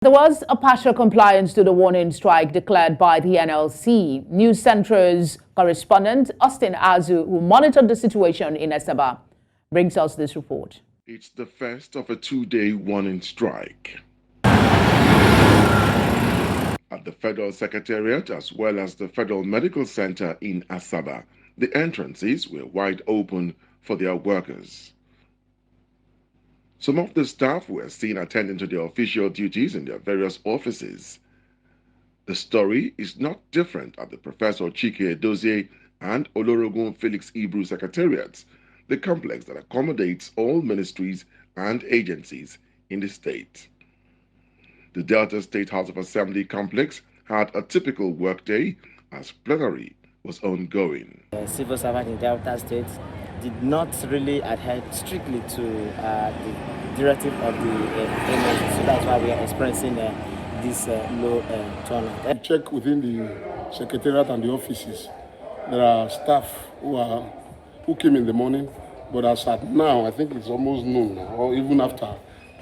There was a partial compliance to the warning strike declared by the NLC. News Centro's correspondent Austin Azu, who monitored the situation in Asaba, brings us this report. It's the first of a two-day warning strike. At the Federal Secretariat as well as the Federal Medical Center in Asaba, the entrances were wide open for their workers. Some of the staff were seen attending to their official duties in their various offices. The story is not different at the Professor Chike Edozie and Olorogun Felix Ibru Secretariats, the complex that accommodates all ministries and agencies in the state. The Delta State House of Assembly complex had a typical workday as plenary was ongoing. Civil servant in Delta State did not really adhere strictly to the directive of the NLC, so that's why we are experiencing this low turnout. Check within the secretariat and the offices. There are staff who came in the morning, but as at now, I think it's almost noon, or even after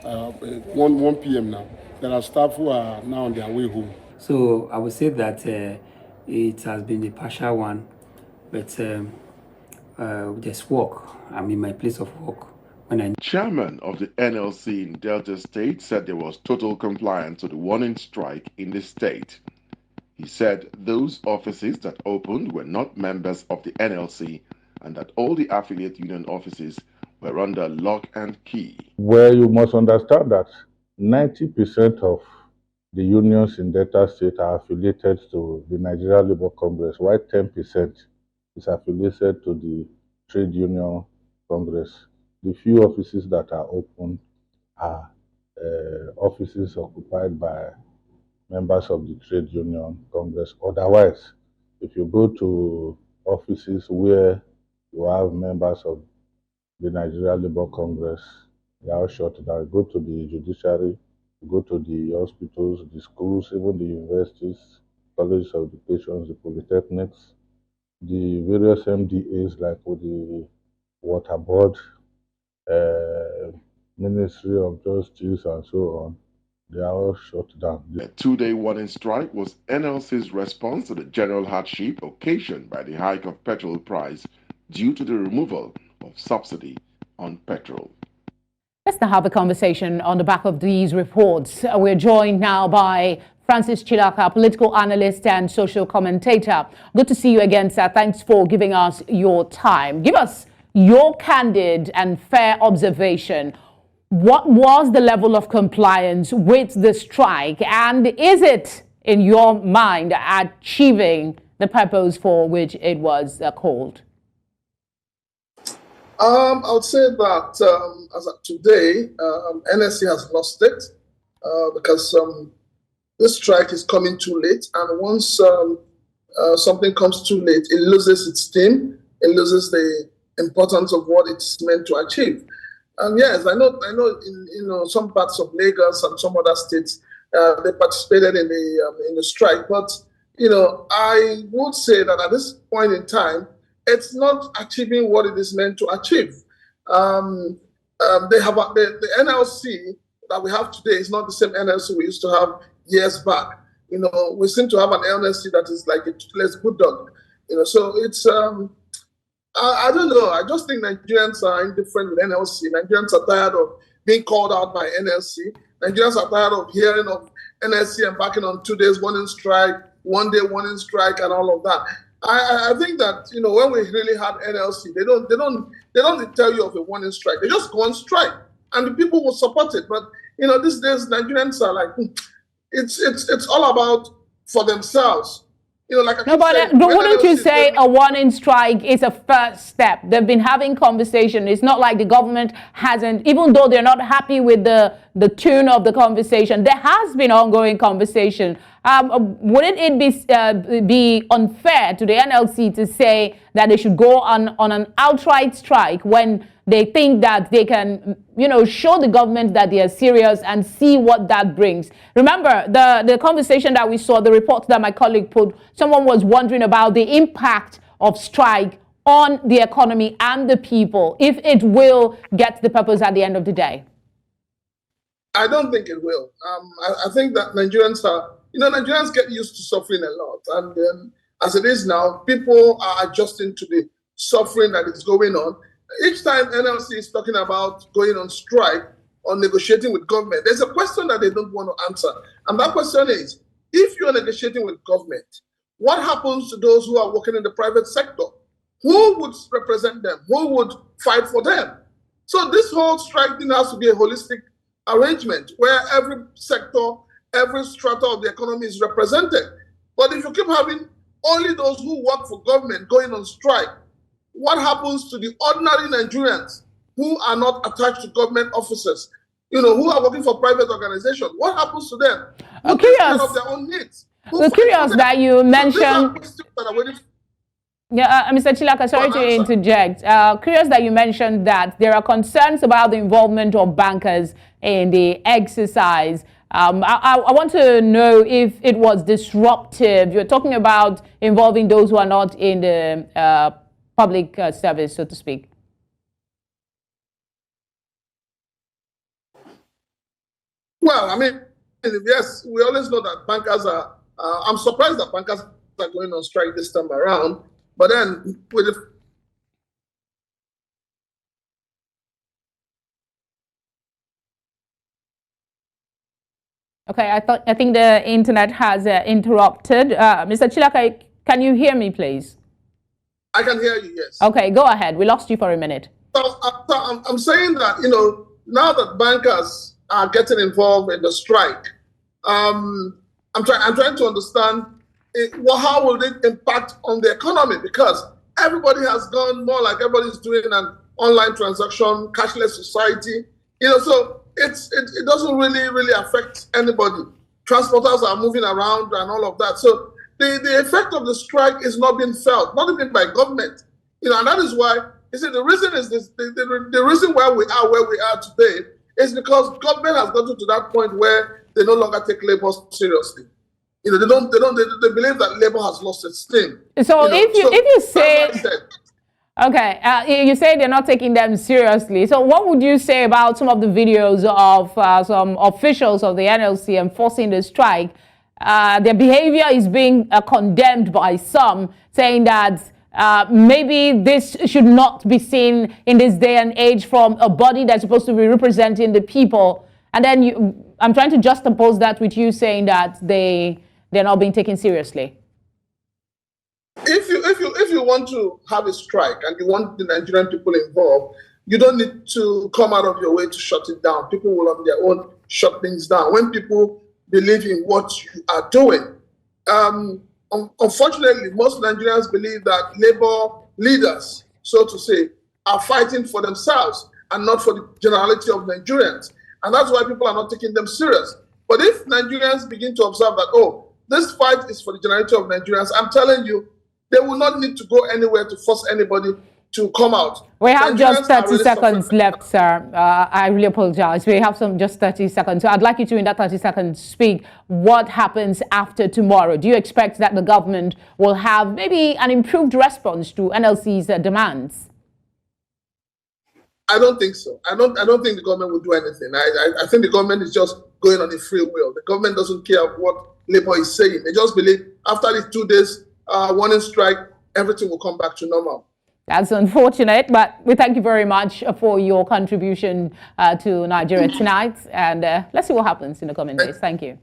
1 p.m. now, there are staff who are now on their way home. So I would say that it has been a partial one, but just work. I'm in my place of work. Chairman of the NLC in Delta State said there was total compliance to the warning strike in the state. He said those offices that opened were not members of the NLC and that all the affiliate union offices were under lock and key. Well, you must understand that 90% of the unions in Delta State are affiliated to the Nigeria Labour Congress, while 10% is affiliated to the Trade Union Congress. The few offices that are open are offices occupied by members of the Trade Union Congress. Otherwise, if you go to offices where you have members of the Nigeria Labour Congress, they are all shut down. Go to the judiciary, go to the hospitals, the schools, even the universities, colleges of education, the polytechnics, the various MDAs like with the Water Board, Ministry of Justice, and so on. They are all shut down. The two-day warning strike was NLC's response to the general hardship occasioned by the hike of petrol price due to the removal of subsidy on petrol. Let's now have a conversation on the back of these reports. We're joined now by Francis Chilaka, political analyst and social commentator. Good to see you again, sir. Thanks for giving us your time. Give us your candid and fair observation. What was the level of compliance with the strike, and is it, in your mind, achieving the purpose for which it was called? I would say that as of today, NLC has lost it because this strike is coming too late, and once something comes too late, it loses its steam, it loses the importance of what it's meant to achieve. And yes, I know in some parts of Lagos and some other states they participated in the strike, but I would say that at this point in time, it's not achieving what it is meant to achieve. They have the NLC that we have today is not the same NLC we used to have years back. We seem to have an NLC that is like a toothless bulldog. So it's I don't know. I just think Nigerians are indifferent with NLC. Nigerians are tired of being called out by NLC. Nigerians are tired of hearing of NLC embarking on 2 days warning strike, 1 day warning strike, and all of that. I think that when we really had NLC, they don't tell you of a warning strike. They just go on strike, and the people will support it. But these days Nigerians are like, it's all about for themselves. Like no, but wouldn't you say a warning strike is a first step? They've been having conversation. It's not like the government hasn't, even though they're not happy with the tune of the conversation, there has been ongoing conversation. Wouldn't it be unfair to the NLC to say that they should go on an outright strike when they think that they can, show the government that they are serious and see what that brings? Remember, the conversation that we saw, the report that my colleague put, someone was wondering about the impact of strike on the economy and the people, if it will get the purpose at the end of the day. I don't think it will. I think that Nigerians are, Nigerians get used to suffering a lot. And as it is now, people are adjusting to the suffering that is going on. Each time NLC is talking about going on strike or negotiating with government, there's a question that they don't want to answer. And that question is, if you're negotiating with government, what happens to those who are working in the private sector? Who would represent them? Who would fight for them? So this whole strike thing has to be a holistic arrangement where every sector, every strata of the economy is represented. But if you keep having only those who work for government going on strike, what happens to the ordinary Nigerians who are not attached to government offices, who are working for private organizations? What happens to them? Who takes care of their own needs? We're curious that you mentioned. Yeah, Mr. Chilaka, sorry to interject. Curious that you mentioned that there are concerns about the involvement of bankers in the exercise. I want to know if it was disruptive. You're talking about involving those who are not in the public service, so to speak. Well, I mean, yes, we always know that bankers are. I'm surprised that bankers are going on strike this time around. But then, with the Okay, I think the internet has interrupted. Mr. Chilaka, can you hear me, please? I can hear you, yes. Okay, go ahead. We lost you for a minute. So I'm saying that, now that bankers are getting involved in the strike, I'm trying to understand how will it impact on the economy, because everybody has gone more like everybody's doing an online transaction, cashless society, so it doesn't really affect anybody. Transporters are moving around and all of that. So the effect of the strike is not being felt, not even by government, and that is why, the reason is this, the reason why we are where we are today is because government has gotten to that point where they no longer take labor seriously. They believe that labor has lost its sting. So if you say, okay, you say they're not taking them seriously. So what would you say about some of the videos of some officials of the NLC enforcing the strike? Their behavior is being condemned by some, saying that maybe this should not be seen in this day and age from a body that's supposed to be representing the people. And then I'm trying to juxtapose that with you saying that they're not being taken seriously. If you want to have a strike and you want the Nigerian people involved, you don't need to come out of your way to shut it down. People will on their own shut things down when people believe in what you are doing. Unfortunately, most Nigerians believe that labor leaders, so to say, are fighting for themselves and not for the generality of Nigerians. And that's why people are not taking them serious. But if Nigerians begin to observe that, this fight is for the generality of Nigerians, I'm telling you, they will not need to go anywhere to force anybody to come out. We have just 30 seconds left, sir. I really apologize. We have just 30 seconds. So I'd like you to, in that 30 seconds, speak what happens after tomorrow. Do you expect that the government will have maybe an improved response to NLC's demands? I don't think so. I don't think the government will do anything. I think the government is just going on a free will. The government doesn't care what labor is saying. They just believe after these 2 days warning strike, everything will come back to normal. That's unfortunate, but we thank you very much for your contribution to Nigeria Tonight. And let's see what happens in the coming days. Thank you.